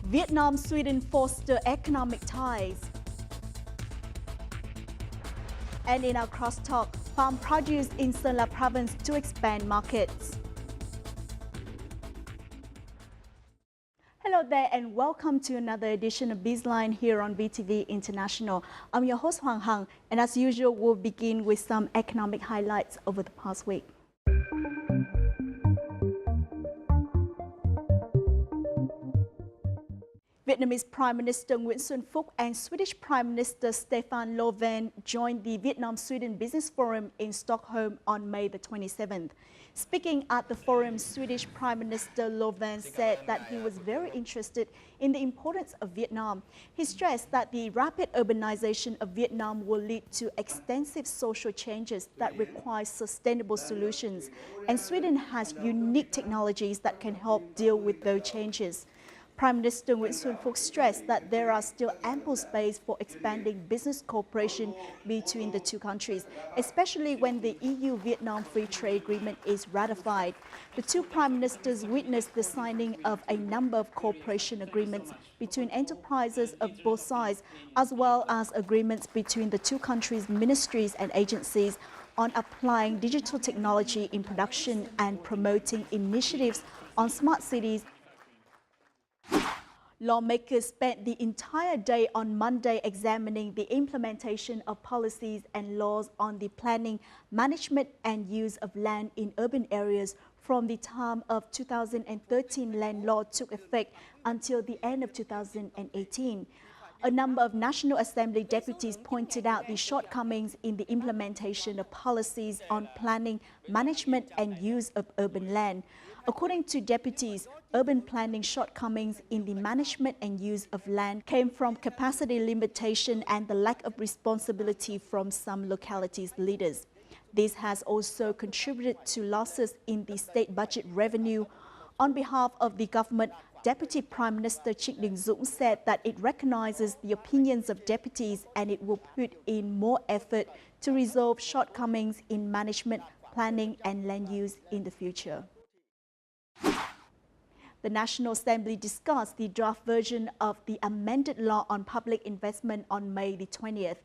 Vietnam-Sweden foster economic ties. And in our crosstalk, farm produce in Sơn La province to expand markets. Hello there and welcome to another edition of BizLine here on VTV International. I'm your host Hoàng Hằng, and as usual we'll begin with some economic highlights over the past week. Vietnamese Prime Minister Nguyễn Xuân Phúc and Swedish Prime Minister Stefan Löfven joined the Vietnam-Sweden Business Forum in Stockholm on May the 27th. Speaking at the forum, Swedish Prime Minister Löfven said that he was very interested in the importance of Vietnam. He stressed that the rapid urbanization of Vietnam will lead to extensive social changes that require sustainable solutions, and Sweden has unique technologies that can help deal with those changes. Prime Minister Nguyễn Xuân Phúc stressed that there are still ample space for expanding business cooperation between the two countries, especially when the EU-Vietnam Free Trade Agreement is ratified. The two prime ministers witnessed the signing of a number of cooperation agreements between enterprises of both sides, as well as agreements between the two countries' ministries and agencies on applying digital technology in production and promoting initiatives on smart cities. Lawmakers spent the entire day on Monday examining the implementation of policies and laws on the planning, management and use of land in urban areas from the time of 2013 land law took effect until the end of 2018. A number of National Assembly deputies pointed out the shortcomings in the implementation of policies on planning, management and use of urban land. According to deputies, urban planning shortcomings in the management and use of land came from capacity limitation and the lack of responsibility from some localities' leaders. This has also contributed to losses in the state budget revenue. On behalf of the government, Deputy Prime Minister Trịnh Đình Dũng said that it recognizes the opinions of deputies and it will put in more effort to resolve shortcomings in management, planning and land use in the future. The National Assembly discussed the draft version of the amended law on public investment on May the 20th.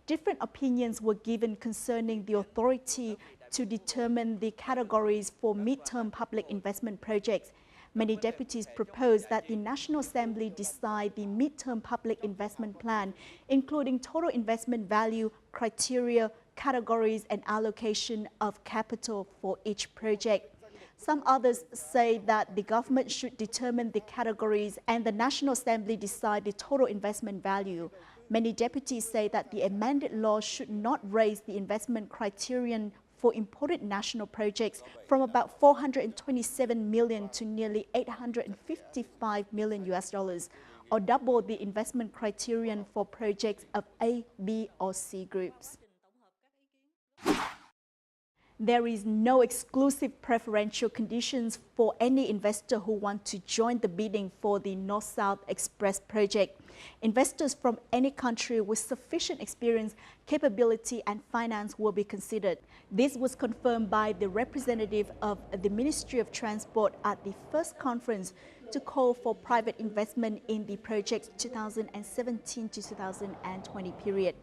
Different opinions were given concerning the authority to determine the categories for mid-term public investment projects. Many deputies proposed that the National Assembly decide the mid-term public investment plan, including total investment value, criteria, categories, and allocation of capital for each project. Some others say that the government should determine the categories and the National Assembly decide the total investment value. Many deputies say that the amended law should not raise the investment criterion for important national projects from about 427 million to nearly 855 million US, or double the investment criterion for projects of A, B or C groups. There is no exclusive preferential conditions for any investor who want to join the bidding for the North-South Express project. Investors from any country with sufficient experience, capability and finance will be considered. This was confirmed by the representative of the Ministry of Transport at the first conference to call for private investment in the project's 2017 to 2020 period.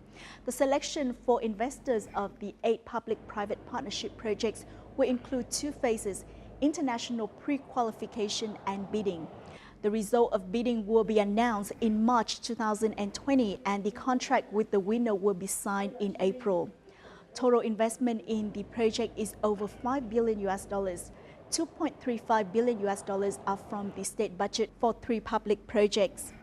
The selection for investors of the 8 public-private partnership projects will include 2 phases: international pre-qualification and bidding. The result of bidding will be announced in March 2020 and the contract with the winner will be signed in April. Total investment in the project is over $5 billion. 2.35 billion US dollars are from the state budget for 3 public projects.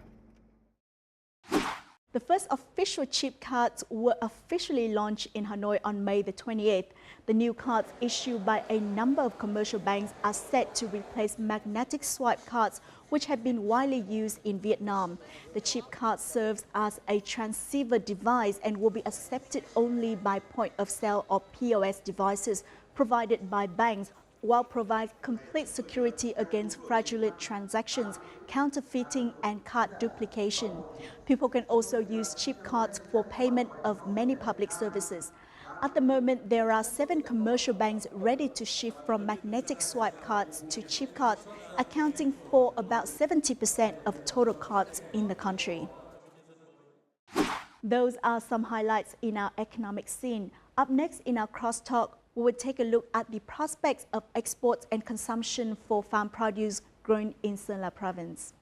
The first official chip cards were officially launched in Hanoi on May the 28th. The new cards issued by a number of commercial banks are set to replace magnetic swipe cards, which have been widely used in Vietnam. The chip card serves as a transceiver device and will be accepted only by point-of-sale or POS devices provided by banks, while provides complete security against fraudulent transactions, counterfeiting and card duplication. People can also use chip cards for payment of many public services. At the moment, there are 7 commercial banks ready to shift from magnetic swipe cards to chip cards, accounting for about 70% of total cards in the country. Those are some highlights in our economic scene. Up next in our crosstalk, we will take a look at the prospects of exports and consumption for farm produce grown in Sơn La province.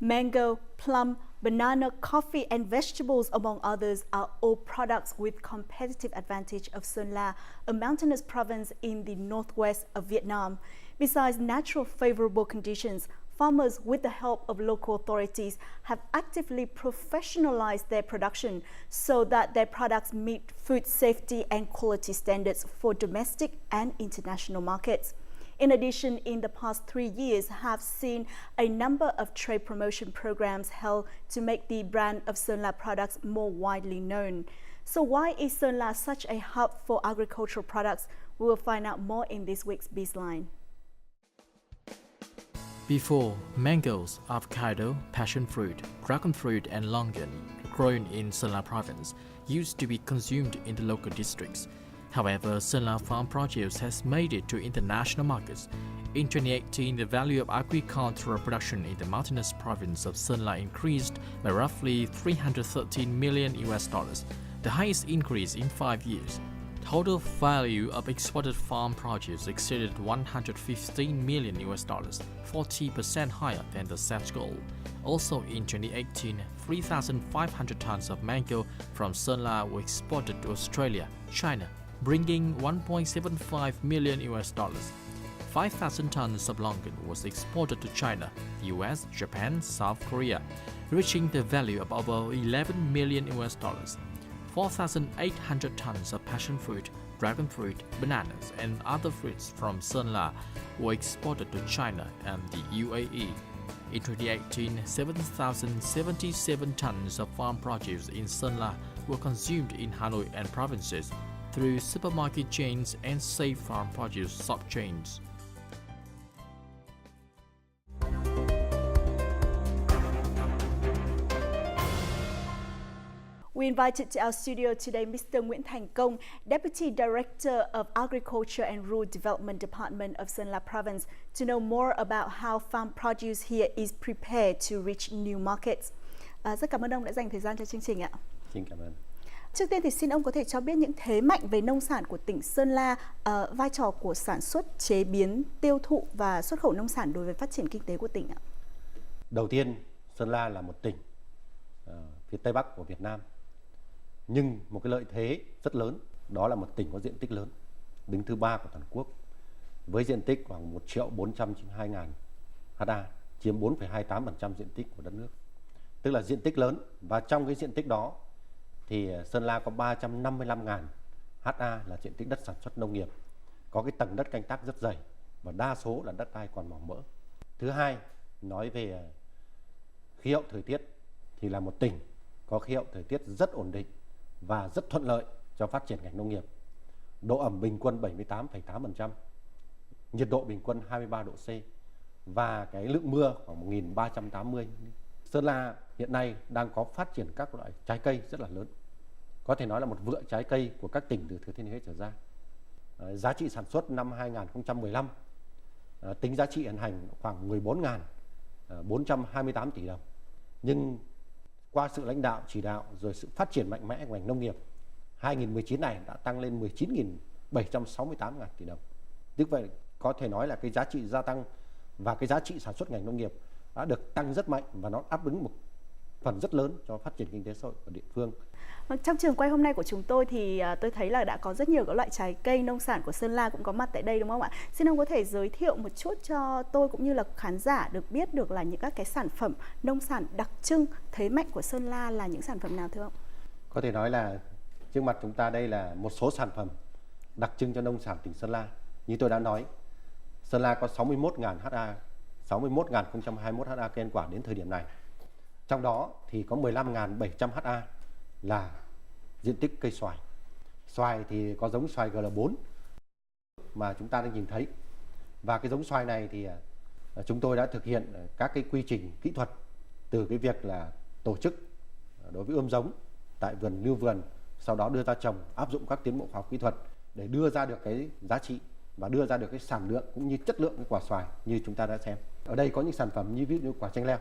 Mango, plum, banana, coffee and vegetables, among others, are all products with competitive advantage of Sơn La, a mountainous province in the northwest of Vietnam. Besides natural favorable conditions, farmers, with the help of local authorities, have actively professionalized their production so that their products meet food safety and quality standards for domestic and international markets. In addition, in the past 3 years, have seen a number of trade promotion programs held to make the brand of Sơn La products more widely known. So why is Sơn La such a hub for agricultural products? We will find out more in this week's BizLine. Before, mangoes, avocado, passion fruit, dragon fruit and longan, grown in Sơn La province, used to be consumed in the local districts. However, Sơn La farm produce has made it to international markets. In 2018, the value of agricultural production in the mountainous province of Sơn La increased by roughly $313 million, the highest increase in 5 years. Total value of exported farm produce exceeded $115 million, 40% higher than the set goal. Also in 2018, 3,500 tons of mango from Sơn La were exported to Australia, China, bringing $1.75 million. 5,000 tons of longan was exported to China, US, Japan, South Korea, reaching the value of over $11 million. 4,800 tons of passion fruit, dragon fruit, bananas, and other fruits from Sơn La were exported to China and the UAE. In 2018, 7,077 tons of farm produce in Sơn La were consumed in Hanoi and provinces through supermarket chains and safe farm produce sub-chains. We invited to our studio today Mr. Nguyễn Thành Công, Deputy Director of Agriculture and Rural Development Department of Sơn La Province, to know more about how farm produce here is prepared to reach new markets. Rất cảm ơn ông đã dành thời gian cho chương trình ạ. Xin cảm ơn. Trước tiên thì xin ông có thể cho biết những thế mạnh về nông sản của tỉnh Sơn La, vai trò của sản xuất, chế biến, tiêu thụ và xuất khẩu nông sản đối với phát triển kinh tế của tỉnh ạ. Đầu tiên, Sơn La là một tỉnh phía Tây Bắc của Việt Nam. Nhưng một cái lợi thế rất lớn, đó là một tỉnh có diện tích lớn, đứng thứ 3 của toàn quốc, với diện tích khoảng 1.492.000 ha, chiếm 4,28% diện tích của đất nước. Tức là diện tích lớn, và trong cái diện tích đó thì Sơn La có 355.000 ha là diện tích đất sản xuất nông nghiệp, có cái tầng đất canh tác rất dày và đa số là đất đai còn màu mỡ. Thứ hai, nói về khí hậu thời tiết thì là một tỉnh có khí hậu thời tiết rất ổn định và rất thuận lợi cho phát triển ngành nông nghiệp. Độ ẩm bình quân 78,8%, nhiệt độ bình quân 23 độ C và cái lượng mưa khoảng 1.380. Sơn La hiện nay đang có phát triển các loại trái cây rất là lớn. Có thể nói là một vựa trái cây của các tỉnh từ Thừa Thiên Huế trở ra. Giá trị sản xuất năm 2015 tính giá trị hiện hành khoảng 14.428 tỷ đồng. Nhưng qua sự lãnh đạo, chỉ đạo rồi sự phát triển mạnh mẽ của ngành nông nghiệp, 2019 này đã tăng lên 19.768 ngàn tỷ đồng. Tức vậy có thể nói là cái giá trị gia tăng và cái giá trị sản xuất ngành nông nghiệp đã được tăng rất mạnh và nó đáp ứng một phần rất lớn cho phát triển kinh tế xã hội của địa phương. Trong trường quay hôm nay của chúng tôi thì tôi thấy là đã có rất nhiều các loại trái cây nông sản của Sơn La cũng có mặt tại đây, đúng không ạ? Xin ông có thể giới thiệu một chút cho tôi cũng như là khán giả được biết được là những các cái sản phẩm nông sản đặc trưng, thế mạnh của Sơn La là những sản phẩm nào thưa ông? Có thể nói là trước mặt chúng ta đây là một số sản phẩm đặc trưng cho nông sản tỉnh Sơn La. Như tôi đã nói, Sơn La có 61.000 ha, 61.021 ha cây ăn quả đến thời điểm này. Trong đó thì có 15.700 ha là diện tích cây xoài. Xoài thì có giống xoài GL4 mà chúng ta đang nhìn thấy. Và cái giống xoài này thì chúng tôi đã thực hiện các cái quy trình kỹ thuật từ cái việc là tổ chức đối với ươm giống tại vườn lưu vườn, sau đó đưa ra trồng, áp dụng các tiến bộ khoa học kỹ thuật để đưa ra được cái giá trị và đưa ra được cái sản lượng cũng như chất lượng cái quả xoài như chúng ta đã xem. Ở đây có những sản phẩm như ví dụ như quả chanh leo.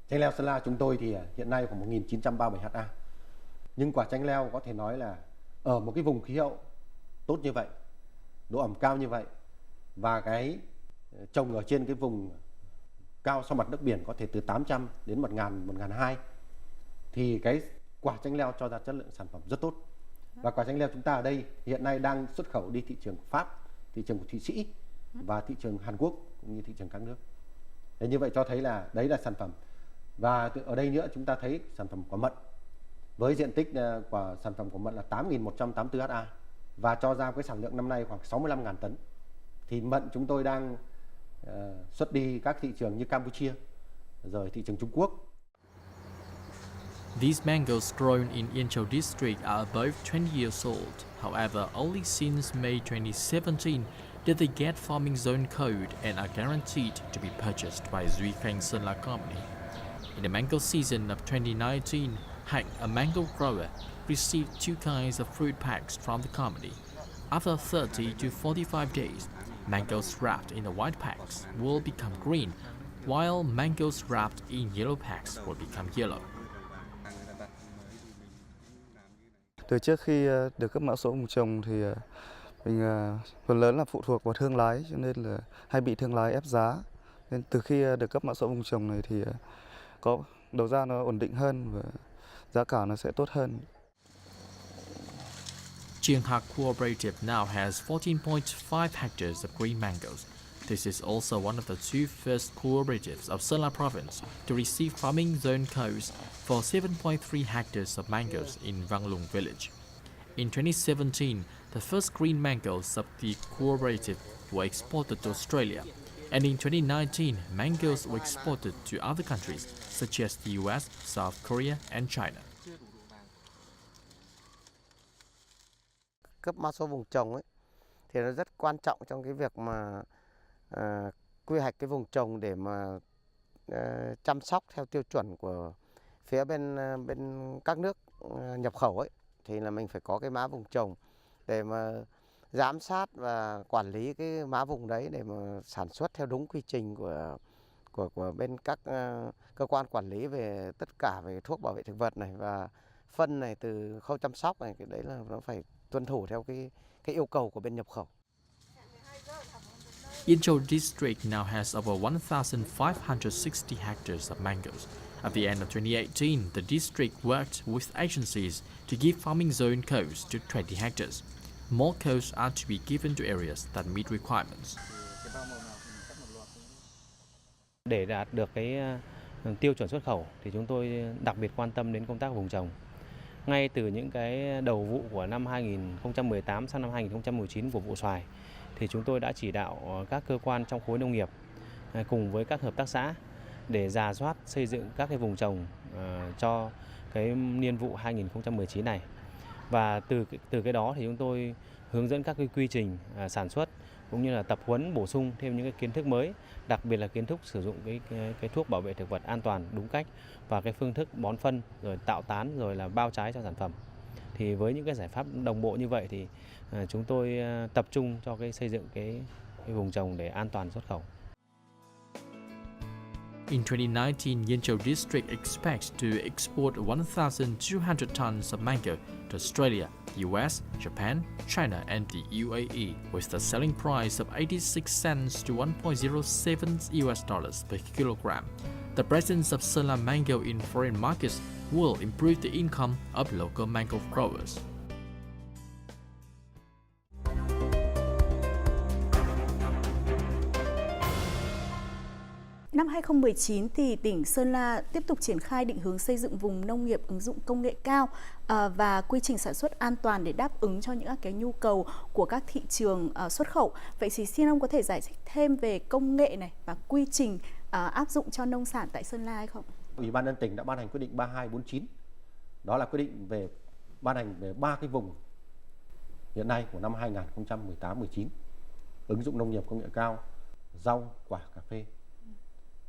Chanh leo Sơn La chúng tôi thì hiện nay khoảng 1937 ha. Nhưng quả chanh leo có thể nói là ở một cái vùng khí hậu tốt như vậy, độ ẩm cao như vậy và cái trồng ở trên cái vùng cao so mặt nước biển có thể từ 800 đến 1.000, 1.200 thì cái quả chanh leo cho ra chất lượng sản phẩm rất tốt. Và quả chanh leo chúng ta ở đây hiện nay đang xuất khẩu đi thị trường Pháp, thị trường của Thụy Sĩ và thị trường Hàn Quốc cũng như thị trường các nước. Thế như vậy cho thấy là đấy là sản phẩm. Và ở đây nữa chúng ta thấy sản phẩm quả mận với diện tích của sản phẩm quả mận là 8.184 ha và cho ra cái sản lượng năm nay khoảng 65.000 tấn. Thì mận chúng tôi đang xuất đi các thị trường như Campuchia, rồi thị trường Trung Quốc. These mangoes grown in Yên Châu district are above 20 years old. However, only since May 2017 did they get farming zone code and are guaranteed to be purchased by Duy Khanh Sơn La Company. In the mango season of 2019, Hạnh, a mango grower, received 2 kinds of fruit packs from the company. After 30 to 45 days, mangoes wrapped in the white packs will become green, while mangoes wrapped in yellow packs will become yellow. Từ trước khi được cấp mã số vùng trồng thì mình phần lớn là phụ thuộc vào thương lái, cho nên là hay bị thương lái ép giá. Nên từ khi được cấp mã số vùng trồng này thì có đầu ra nó ổn định hơn và giá cả nó sẽ tốt hơn. Chiang Hạc Cooperative now has 14.5 hectares of green mangoes. This is also one of the 2 first cooperatives of Sơn La Province to receive farming zone codes for 7.3 hectares of mangoes in Vang Lung village. In 2017, the first green mangoes of the cooperative were exported to Australia, and in 2019, mangoes were exported to other countries such as the US, South Korea, and China. Cấp mã số vùng trồng ấy thì nó rất quan trọng trong cái việc mà quy hoạch cái vùng trồng để mà chăm sóc theo tiêu chuẩn của phía bên các nước nhập khẩu ấy, thì là mình phải có cái mã vùng trồng để mà giám sát và quản lý cái mã vùng đấy để mà sản xuất theo đúng quy trình của bên các cơ quan quản lý về tất cả về thuốc bảo vệ thực vật này và phân này, từ khâu chăm sóc này, cái đấy là nó phải tuân thủ theo cái yêu cầu của bên nhập khẩu. Yên Châu district now has over 1,560 hectares of mangoes. At the end of 2018, the district worked with agencies to give farming zone codes to 20 hectares. More codes are to be given to areas that meet requirements. Để đạt được cái tiêu chuẩn xuất khẩu thì chúng tôi đặc biệt quan tâm đến công tác vùng trồng. Ngay từ những cái đầu vụ của năm 2018 sang năm 2019 của vụ xoài thì chúng tôi đã chỉ đạo các cơ quan trong khối nông nghiệp cùng với các hợp tác xã để rà soát xây dựng các cái vùng trồng cho cái niên vụ 2019 này. Và từ cái đó thì chúng tôi hướng dẫn các cái quy trình sản xuất cũng như là tập huấn bổ sung thêm những cái kiến thức mới, đặc biệt là kiến thức sử dụng cái thuốc bảo vệ thực vật an toàn đúng cách và cái phương thức bón phân rồi tạo tán rồi là bao trái cho sản phẩm. Thì với những cái giải pháp đồng bộ như vậy thì chúng tôi tập trung cho cái xây dựng cái vùng trồng để an toàn xuất khẩu. In 2019, Yên Châu district expects to export 1,200 tons of mango to Australia, US, Japan, China, and the UAE, with the selling price of 86 cents to 1.07 US dollars per kilogram. The presence of Sơn La mango in foreign markets will improve the income of local mango growers. Năm 2019 thì tỉnh Sơn La tiếp tục triển khai định hướng xây dựng vùng nông nghiệp ứng dụng công nghệ cao và quy trình sản xuất an toàn để đáp ứng cho những cái nhu cầu của các thị trường xuất khẩu. Vậy thì xin ông có thể giải thích thêm về công nghệ này và quy trình áp dụng cho nông sản tại Sơn La hay không? Ủy ban nhân tỉnh đã ban hành quyết định 3249. Đó là quyết định về ban hành về 3 cái vùng hiện nay của năm 2018-19 ứng dụng nông nghiệp công nghệ cao, rau, quả, cà phê.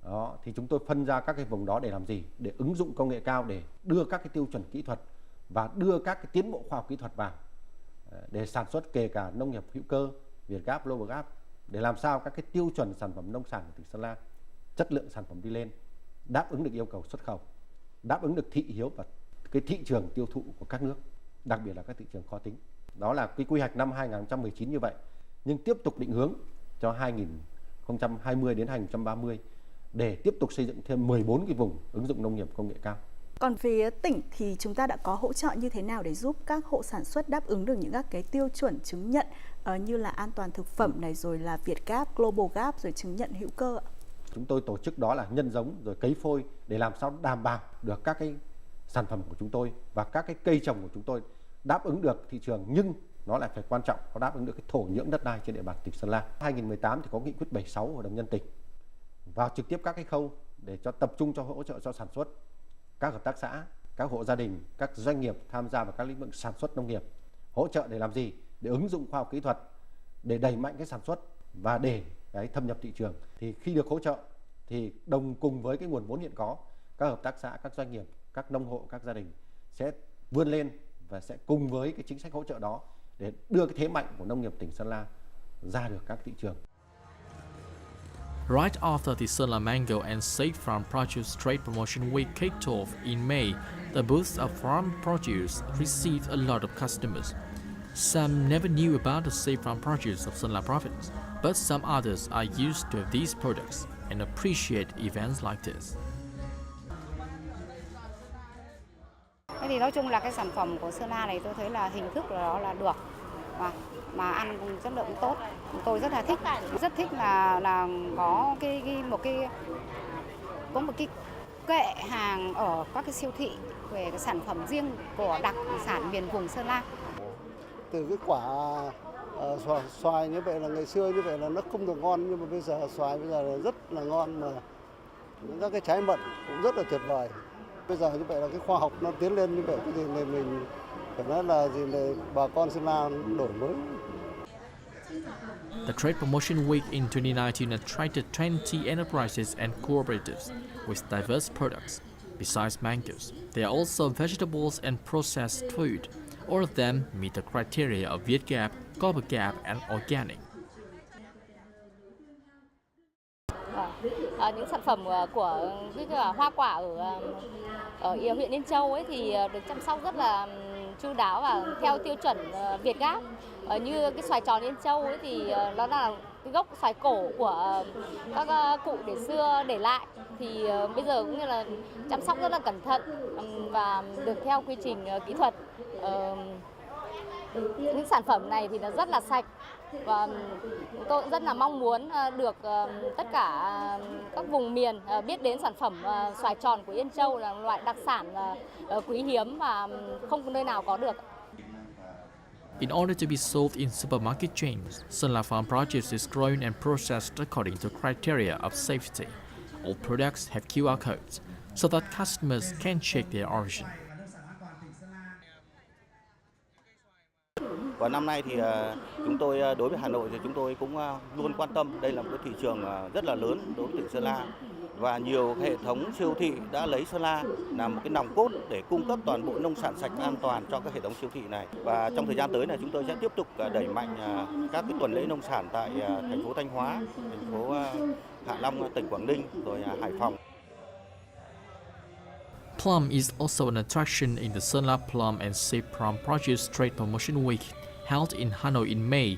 Đó, thì chúng tôi phân ra các cái vùng đó để làm gì? Để ứng dụng công nghệ cao, để đưa các cái tiêu chuẩn kỹ thuật và đưa các cái tiến bộ khoa học kỹ thuật vào để sản xuất, kể cả nông nghiệp hữu cơ, Việt Gap, Global Gap, để làm sao các cái tiêu chuẩn sản phẩm nông sản của tỉnh Sơn La, chất lượng sản phẩm đi lên, đáp ứng được yêu cầu xuất khẩu, đáp ứng được thị hiếu và cái thị trường tiêu thụ của các nước, đặc biệt là các thị trường khó tính. Đó là cái quy hoạch năm 2019 như vậy, nhưng tiếp tục định hướng cho 2020 đến 2030 để tiếp tục xây dựng thêm 14 cái vùng ứng dụng nông nghiệp công nghệ cao. Còn phía tỉnh thì chúng ta đã có hỗ trợ như thế nào để giúp các hộ sản xuất đáp ứng được những các cái tiêu chuẩn chứng nhận như là an toàn thực phẩm này, rồi là Việt Gap, Global Gap, rồi chứng nhận hữu cơ ạ? Chúng tôi tổ chức đó là nhân giống rồi cấy phôi để làm sao đảm bảo được các cái sản phẩm của chúng tôi và các cái cây trồng của chúng tôi đáp ứng được thị trường, nhưng nó lại phải quan trọng có đáp ứng được cái thổ nhưỡng đất đai trên địa bàn tỉnh Sơn La. 2018 thì có nghị quyết 76 của Hội đồng nhân tỉnh vào trực tiếp các cái khâu để cho tập trung cho hỗ trợ cho sản xuất, các hợp tác xã, các hộ gia đình, các doanh nghiệp tham gia vào các lĩnh vực sản xuất nông nghiệp, hỗ trợ để làm gì? Để ứng dụng khoa học kỹ thuật, để đẩy mạnh cái sản xuất và để cái thâm nhập thị trường. Thì khi được hỗ trợ thì đồng cùng với cái nguồn vốn hiện có, các hợp tác xã, các doanh nghiệp, các nông hộ, các gia đình sẽ vươn lên và sẽ cùng với cái chính sách hỗ trợ đó để đưa cái thế mạnh của nông nghiệp tỉnh Sơn La ra được các thị trường. Right after the Sơn La Mango and Safe Farm Produce Trade Promotion Week kicked off in May, the booths of farm produce received a lot of customers. Some never knew about the Safe Farm Produce of Sơn La Province, but some others are used to these products and appreciate events like this. Thế thì nói chung là cái sản phẩm của Sơn La này tôi thấy là hình thức của nó là được mà ăn cũng chất lượng tốt. Tôi rất là thích, rất thích là có một cái kệ hàng ở các cái siêu thị về cái sản phẩm riêng của đặc sản miền vùng Sơn La. Từ cái quả xoài như vậy là ngày xưa như vậy là nó không được ngon, nhưng mà bây giờ xoài bây giờ là rất là ngon, mà những các cái trái mận cũng rất là tuyệt vời. Bây giờ như vậy là cái khoa học nó tiến lên như vậy, cái gì này mình phải nói là gì này, bà con Sơn La đổi mới. The Trade Promotion Week in 2019 attracted 20 enterprises and cooperatives with diverse products. Besides mangoes, there are also vegetables and processed food. All of them meet the criteria of Việt Gap, Global Gap and organic. Những sản phẩm của hoa quả ở huyện Yên Châu ấy thì được chăm sóc rất là chu đáo và theo tiêu chuẩn Việt Gap. Như cái xoài tròn Yên Châu ấy thì nó là cái gốc xoài cổ của các cụ để xưa để lại, thì bây giờ cũng như là chăm sóc rất là cẩn thận và được theo quy trình kỹ thuật. Những sản phẩm này thì nó rất là sạch và tôi cũng rất là mong muốn được tất cả các vùng miền biết đến sản phẩm xoài tròn của Yên Châu là loại đặc sản quý hiếm và không có nơi nào có được. In order to be sold in supermarket chains, Sơn La Farm produce is grown and processed according to criteria of safety. All products have QR codes so that customers can check their origin. Và năm nay thì chúng tôi đối với Hà Nội thì chúng tôi cũng luôn quan tâm, đây là một cái thị trường rất là lớn đối với tỉnh Sơn La, và nhiều hệ thống siêu thị đã lấy Sơn La làm một cái nòng cốt để cung cấp toàn bộ nông sản sạch an toàn cho các hệ thống siêu thị này. Và trong thời gian tới này chúng tôi sẽ tiếp tục đẩy mạnh các cái tuần lễ nông sản tại thành phố Thanh Hóa, thành phố Hạ Long, tỉnh Quảng Ninh, rồi Hải Phòng. Plum is also an attraction in the Sơn La Plum and Safe Farm Produce Trade Promotion Week held in Hanoi in May.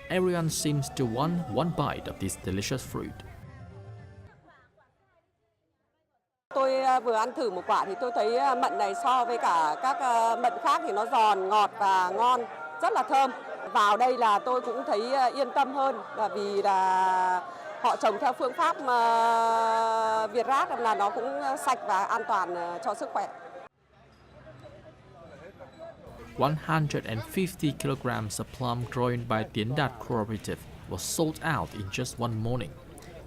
Everyone seems to want one bite of this delicious fruit. Tôi vừa ăn thử một quả thì tôi thấy mận này so với cả các mận khác thì nó giòn, ngọt và ngon, rất là thơm. Vào đây là tôi cũng thấy yên tâm hơn, là vì là họ trồng theo phương pháp Việt Gap là nó cũng sạch và an toàn cho sức khỏe. 150 kilograms of plum grown by Tiến Đạt Cooperative was sold out in just one morning.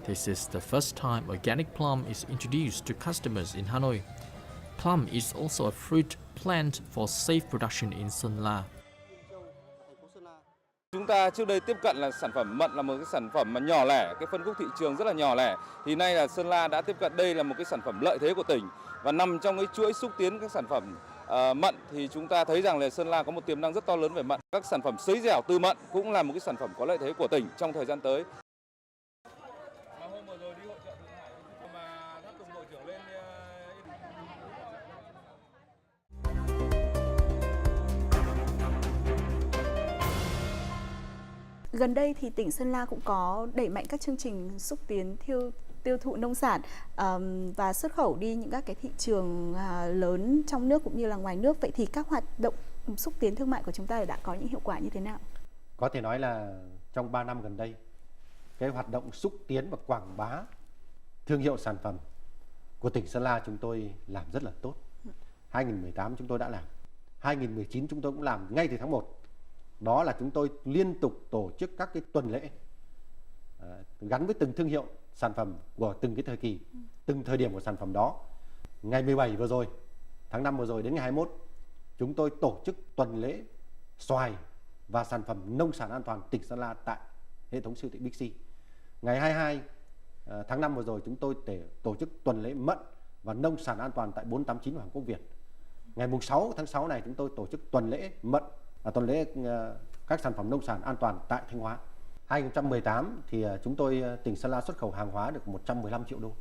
This is the first time organic plum is introduced to customers in Hanoi. Plum is also a fruit plant for safe production in Sơn La. Chúng ta trước đây tiếp cận là sản phẩm mận là một cái sản phẩm mà nhỏ lẻ, cái phân khúc thị trường rất là nhỏ lẻ. Thì nay là Sơn La đã tiếp cận đây là một cái sản phẩm lợi thế của tỉnh và nằm trong cái chuỗi xúc tiến các sản phẩm mận thì chúng ta thấy rằng là Sơn La có một tiềm năng rất to lớn về mận. Các sản phẩm sấy dẻo từ mận cũng là một cái sản phẩm có lợi thế của tỉnh trong thời gian tới. Gần đây thì tỉnh Sơn La cũng có đẩy mạnh các chương trình xúc tiến tiêu thụ nông sản và xuất khẩu đi những các cái thị trường lớn trong nước cũng như là ngoài nước. Vậy thì các hoạt động xúc tiến thương mại của chúng ta đã có những hiệu quả như thế nào? Có thể nói là trong 3 năm gần đây, cái hoạt động xúc tiến và quảng bá thương hiệu sản phẩm của tỉnh Sơn La chúng tôi làm rất là tốt. 2018 chúng tôi đã làm, 2019 chúng tôi cũng làm ngay từ tháng 1. Đó là chúng tôi liên tục tổ chức các cái tuần lễ gắn với từng thương hiệu sản phẩm của từng cái thời kỳ, từng thời điểm của sản phẩm đó. Ngày 17 vừa rồi, tháng 5 vừa rồi đến ngày 21, chúng tôi tổ chức tuần lễ xoài và sản phẩm nông sản an toàn tỉnh Sơn La tại hệ thống siêu thị Big C. Ngày 22 tháng 5 vừa rồi, chúng tôi tổ chức tuần lễ mận và nông sản an toàn tại 489 Hoàng Quốc Việt. Ngày 6 tháng 6 này, chúng tôi tổ chức tuần lễ mận và tuần lễ các sản phẩm nông sản an toàn tại Thanh Hóa. 2018 thì chúng tôi tỉnh Sơn La xuất khẩu hàng hóa được 115 triệu đô.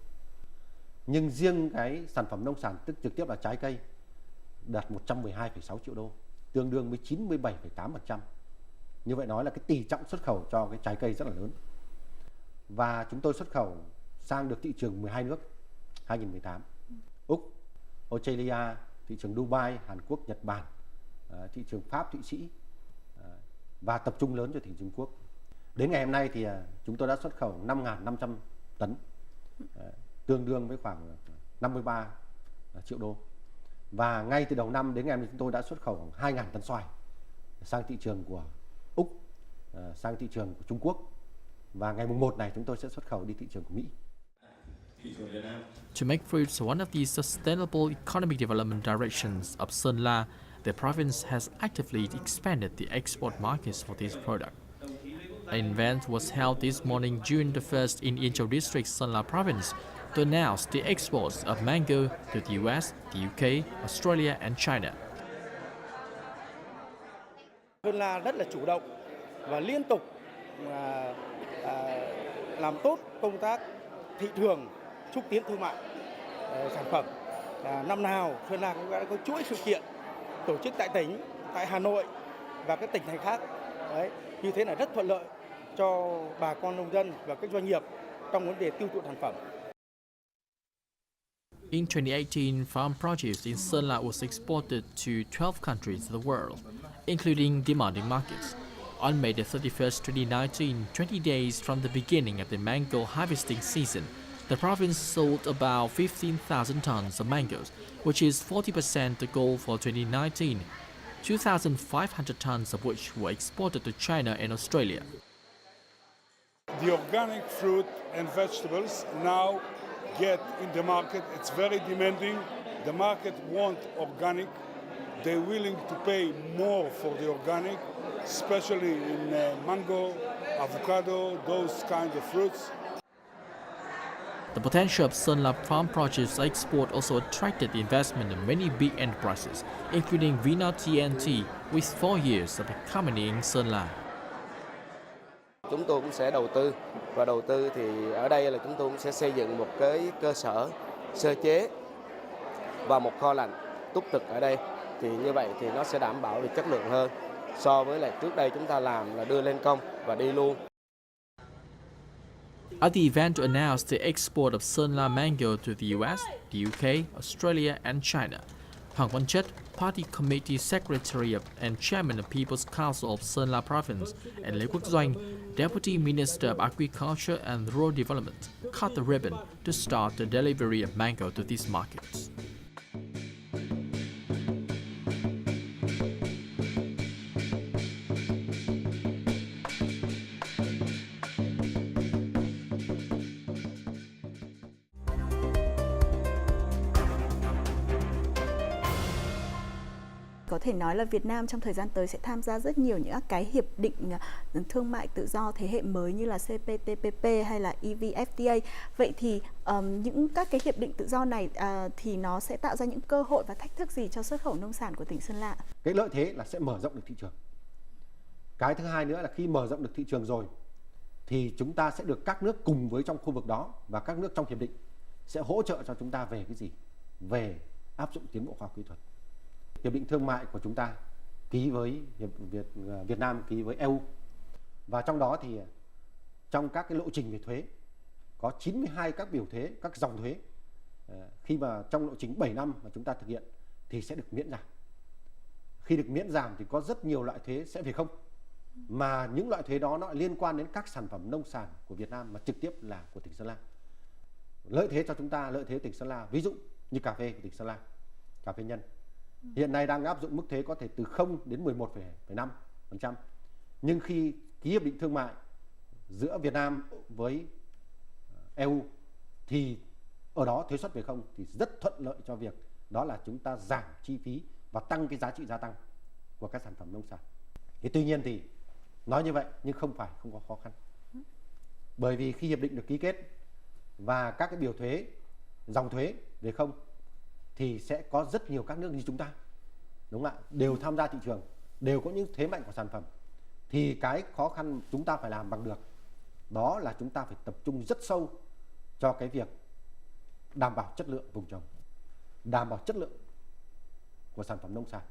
Nhưng riêng cái sản phẩm nông sản tức trực tiếp là trái cây đạt 112,6 triệu đô, tương đương với 97,8%. Như vậy nói là cái tỷ trọng xuất khẩu cho cái trái cây rất là lớn. Và chúng tôi xuất khẩu sang được thị trường 12 nước 2018. Úc, Australia, thị trường Dubai, Hàn Quốc, Nhật Bản, thị trường Pháp, Thụy Sĩ và tập trung lớn cho thị trường Trung Quốc. Đến ngày hôm nay thì chúng tôi đã xuất khẩu 5.500 tấn, tương đương với khoảng 53 triệu đô. Và ngay từ đầu năm đến ngày hôm nay chúng tôi đã xuất khẩu 2.000 tấn xoài sang thị trường của Úc, sang thị trường của Trung Quốc. Và ngày mùng 1 này chúng tôi sẽ xuất khẩu đi thị trường của Mỹ. To make fruits one of the sustainable economic development directions of Sơn La, the province has actively expanded the export markets for this product. An event was held this morning, June the 1st, in Yên Châu District, Sơn La Province, to announce the exports of mango to the US, the UK, Australia and China. Sơn La rất là chủ động và liên tục làm tốt công tác thị trường xúc tiến thương mại sản phẩm. Năm nào Sơn La cũng đã có chuỗi sự kiện tổ chức tại tỉnh, tại Hà Nội và các tỉnh thành khác. Đấy, như thế là rất thuận lợi cho bà con nông dân và các doanh nghiệp trong vấn đề tiêu thụ sản phẩm. In 2018, farm produce in Sơn La was exported to 12 countries of the world, including demanding markets. On May the 31st, 2019, 20 days from the beginning of the mango harvesting season, the province sold about 15,000 tons of mangoes, which is 40% the goal for 2019, 2,500 tons of which were exported to China and Australia. The organic fruit and vegetables now get in the market. It's very demanding. The market wants organic. They're willing to pay more for the organic, especially in mango, avocado, those kinds of fruits. The potential of Sơn La farm produce export also attracted the investment of many big enterprises, including Vina TNT, with 4 years of becoming in Sơn La. Chúng tôi cũng sẽ đầu tư, và đầu tư thì ở đây là chúng tôi cũng sẽ xây dựng một cái cơ sở sơ chế và một kho lạnh túc trực ở đây. Thì như vậy thì nó sẽ đảm bảo được chất lượng hơn so với lại trước đây chúng ta làm là đưa lên công và đi luôn. At the event to announce the export of Sơn La mango to the US, the UK, Australia and China, Hoàng Văn Chất, Party Committee Secretary and Chairman of People's Council of Sơn La Province, and Lê Quốc Doanh, Deputy Minister of Agriculture and Rural Development, cut the ribbon to start the delivery of mango to these markets. Có thể nói là Việt Nam trong thời gian tới sẽ tham gia rất nhiều những cái hiệp định thương mại tự do thế hệ mới như là CPTPP hay là EVFTA. Vậy thì những các cái hiệp định tự do này thì nó sẽ tạo ra những cơ hội và thách thức gì cho xuất khẩu nông sản của tỉnh Sơn La? Cái lợi thế là sẽ mở rộng được thị trường. Cái thứ hai nữa là khi mở rộng được thị trường rồi thì chúng ta sẽ được các nước cùng với trong khu vực đó và các nước trong hiệp định sẽ hỗ trợ cho chúng ta về cái gì? Về áp dụng tiến bộ khoa học kỹ thuật. Hiệp định thương mại của chúng ta ký với Việt Nam ký với EU. Và trong đó thì trong các cái lộ trình về thuế có 92 các biểu thuế, các dòng thuế. Khi mà trong lộ trình 7 năm mà chúng ta thực hiện thì sẽ được miễn giảm. Khi được miễn giảm thì có rất nhiều loại thuế sẽ về không. Mà những loại thuế đó nó liên quan đến các sản phẩm nông sản của Việt Nam mà trực tiếp là của tỉnh Sơn La. Lợi thế cho chúng ta, lợi thế tỉnh Sơn La, ví dụ như cà phê của tỉnh Sơn La, cà phê nhân. Hiện nay đang áp dụng mức thuế có thể từ 0 đến 11,5%. Nhưng khi ký hiệp định thương mại giữa Việt Nam với EU thì ở đó thuế suất về không thì rất thuận lợi cho việc đó là chúng ta giảm chi phí và tăng cái giá trị gia tăng của các sản phẩm nông sản. Thì tuy nhiên thì nói như vậy nhưng không có khó khăn. Bởi vì khi hiệp định được ký kết và các cái biểu thuế, dòng thuế về không thì sẽ có rất nhiều các nước như chúng ta, đúng không ạ, đều tham gia thị trường, đều có những thế mạnh của sản phẩm. Thì cái khó khăn chúng ta phải làm bằng được đó là chúng ta phải tập trung rất sâu cho cái việc đảm bảo chất lượng vùng trồng, đảm bảo chất lượng của sản phẩm nông sản.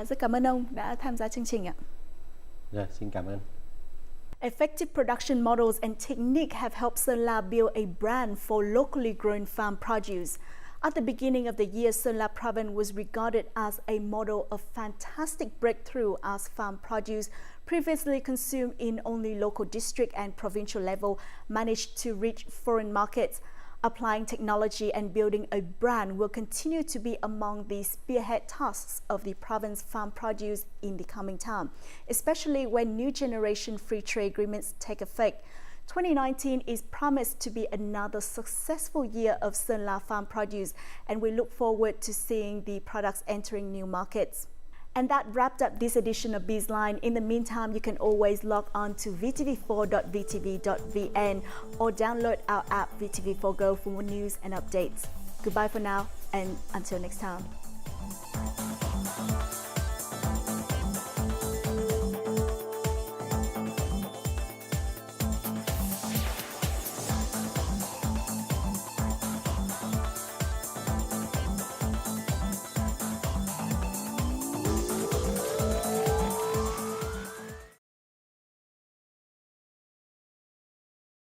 Rất cảm ơn ông đã tham gia chương trình ạ. Xin cảm ơn. Effective production models and techniques have helped Sơn La build a brand for locally grown farm produce. At the beginning of the year, Sơn La province was regarded as a model of fantastic breakthrough as farm produce previously consumed in only local district and provincial level managed to reach foreign markets. Applying technology and building a brand will continue to be among the spearhead tasks of the province farm produce in the coming time, especially when new generation free trade agreements take effect. 2019 is promised to be another successful year of Sơn La farm produce, and we look forward to seeing the products entering new markets. And that wrapped up this edition of BizLine. In the meantime, you can always log on to vtv4.vtv.vn or download our app VTV4 Go for more news and updates. Goodbye for now, and until next time.